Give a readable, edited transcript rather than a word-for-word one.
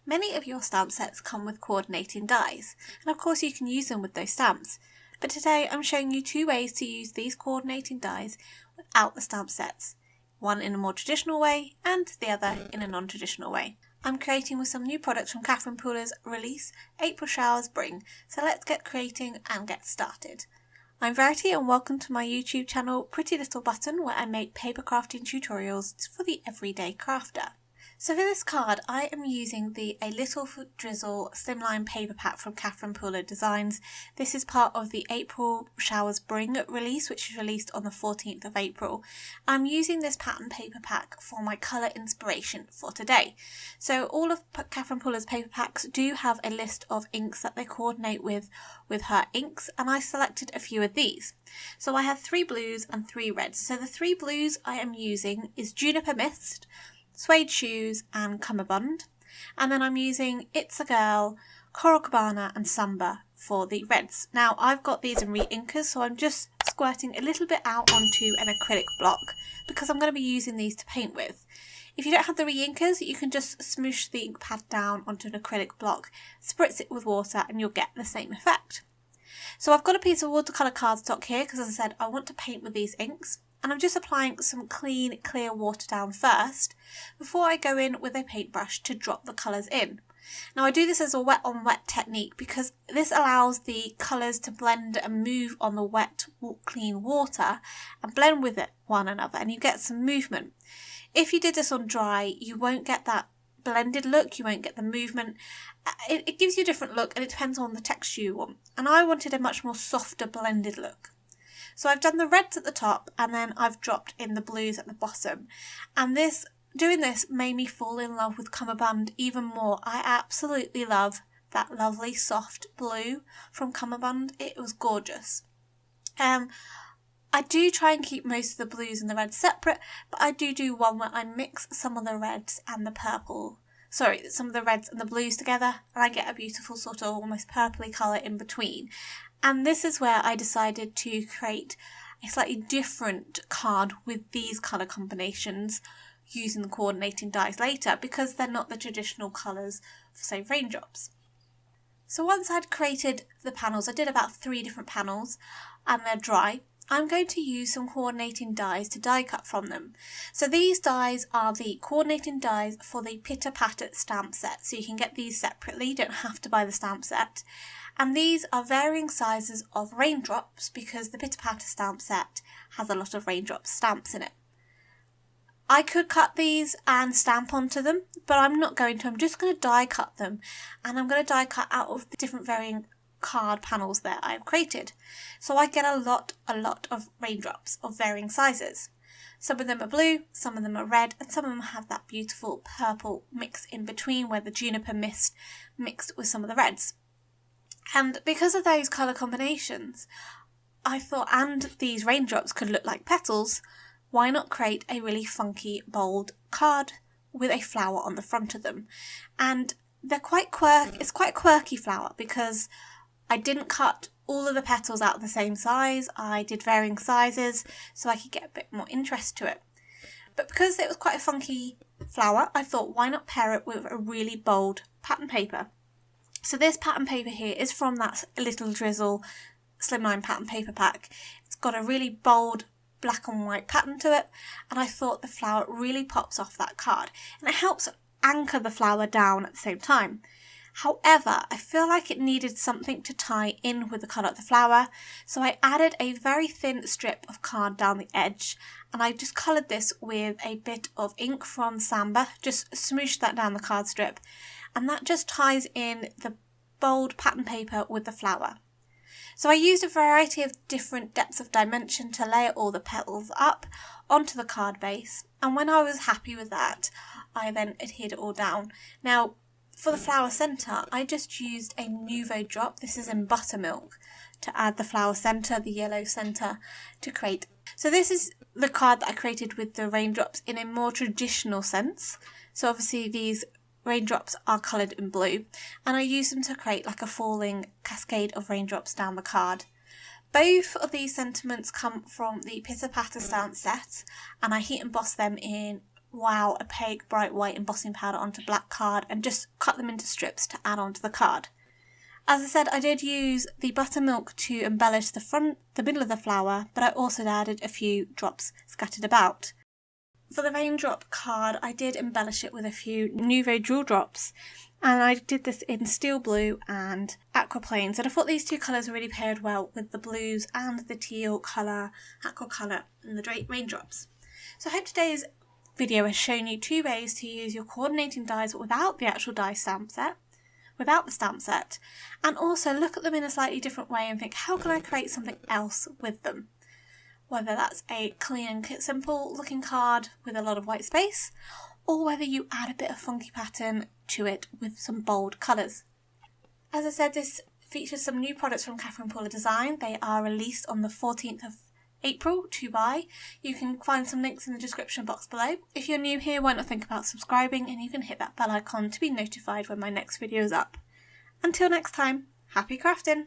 Many of your stamp sets come with coordinating dies, and of course you can use them with those stamps. But today I'm showing you two ways to use these coordinating dies without the stamp sets. One in a more traditional way and the other in a non-traditional way. I'm creating with some new products from Catherine Pooler's release, April Showers Bring, so let's get creating and get started. I'm Verity and welcome to my YouTube channel Pretty Little Button, where I make paper crafting tutorials for the everyday crafter. So for this card I am using the A Little Drizzle slimline paper pack from Catherine Pooler Designs. This is part of the April Showers Bring release, which is released on the 14th of April. I'm using this pattern paper pack for my colour inspiration for today. So all of Catherine Pooler's paper packs do have a list of inks that they coordinate with her inks, and I selected a few of these. So I have 3 blues and 3 reds. So the 3 blues I am using is Juniper Mist, Suede Shoes and Cummerbund, and then I'm using It's a Girl, Cabana and Samba for the reds. Now I've got these in re-inkers, so I'm just squirting a little bit out onto an acrylic block because I'm going to be using these to paint with. If you don't have the re-inkers, you can just smoosh the ink pad down onto an acrylic block, spritz it with water and you'll get the same effect. So I've got a piece of watercolour cardstock here because, as I said, I want to paint with these inks. And I'm just applying some clean, clear water down first before I go in with a paintbrush to drop the colours in. Now I do this as a wet on wet technique because this allows the colours to blend and move on the wet, clean water and blend with it one another, and you get some movement. If you did this on dry, you won't get that blended look, you won't get the movement. It gives you a different look and it depends on the texture you want. And I wanted a much more softer blended look. So I've done the reds at the top and then I've dropped in the blues at the bottom. And doing this made me fall in love with Cummerbund even more. I absolutely love that lovely soft blue from Cummerbund. It was gorgeous. I do try and keep most of the blues and the reds separate, but I do one where I mix some of the reds and the some of the reds and the blues together, and I get a beautiful sort of almost purpley colour in between. And this is where I decided to create a slightly different card with these colour combinations using the coordinating dies later, because they're not the traditional colours for, say, raindrops. So once I'd created the panels, I did about 3 different panels and they're dry. I'm going to use some coordinating dies to die cut from them. So these dies are the coordinating dies for the Pitter Patter stamp set. So you can get these separately, you don't have to buy the stamp set. And these are varying sizes of raindrops because the Pitter Patter stamp set has a lot of raindrop stamps in it. I could cut these and stamp onto them, but I'm not going to. I'm just going to die cut them, and I'm going to die cut out of the different varying card panels that I've created. So I get a lot of raindrops of varying sizes. Some of them are blue, some of them are red, and some of them have that beautiful purple mix in between where the Juniper Mist mixed with some of the reds. And because of those colour combinations, I thought, and these raindrops could look like petals, why not create a really funky, bold card with a flower on the front of them? And they're it's quite a quirky flower because I didn't cut all of the petals out the same size. I did varying sizes so I could get a bit more interest to it. But because it was quite a funky flower, I thought, why not pair it with a really bold pattern paper? So this pattern paper here is from that Little Drizzle slimline pattern paper pack. It's got a really bold black and white pattern to it, and I thought the flower really pops off that card, and it helps anchor the flower down at the same time. However, I feel like it needed something to tie in with the colour of the flower, so I added a very thin strip of card down the edge, and I just coloured this with a bit of ink from Samba, just smooshed that down the card strip, and that just ties in the bold pattern paper with the flower. So I used a variety of different depths of dimension to layer all the petals up onto the card base, and when I was happy with that, I then adhered it all down. Now, for the flower centre, I just used a Nuvo drop, this is in buttermilk, to add the flower centre, the yellow centre, to create. So this is the card that I created with the raindrops in a more traditional sense. So obviously these raindrops are coloured in blue, and I used them to create like a falling cascade of raindrops down the card. Both of these sentiments come from the Pitter Patter stamp set, and I heat embossed them in wow opaque bright white embossing powder onto black card and just cut them into strips to add onto the card. As I said, I did use the buttermilk to embellish the middle of the flower, but I also added a few drops scattered about. For the raindrop card, I did embellish it with a few Nuvo jewel drops, and I did this in steel blue and aqua plains, and I thought these two colours really paired well with the blues and the teal colour, aqua colour, and the raindrops. So I hope today's video has shown you two ways to use your coordinating dies without the actual die stamp set, and also look at them in a slightly different way and think, how can I create something else with them? Whether that's a clean and simple looking card with a lot of white space, or whether you add a bit of funky pattern to it with some bold colours. As I said, this features some new products from Catherine Paula Design. They are released on the 14th of April to buy. You can find some links in the description box below. If you're new here, why not think about subscribing, and you can hit that bell icon to be notified when my next video is up. Until next time, happy crafting!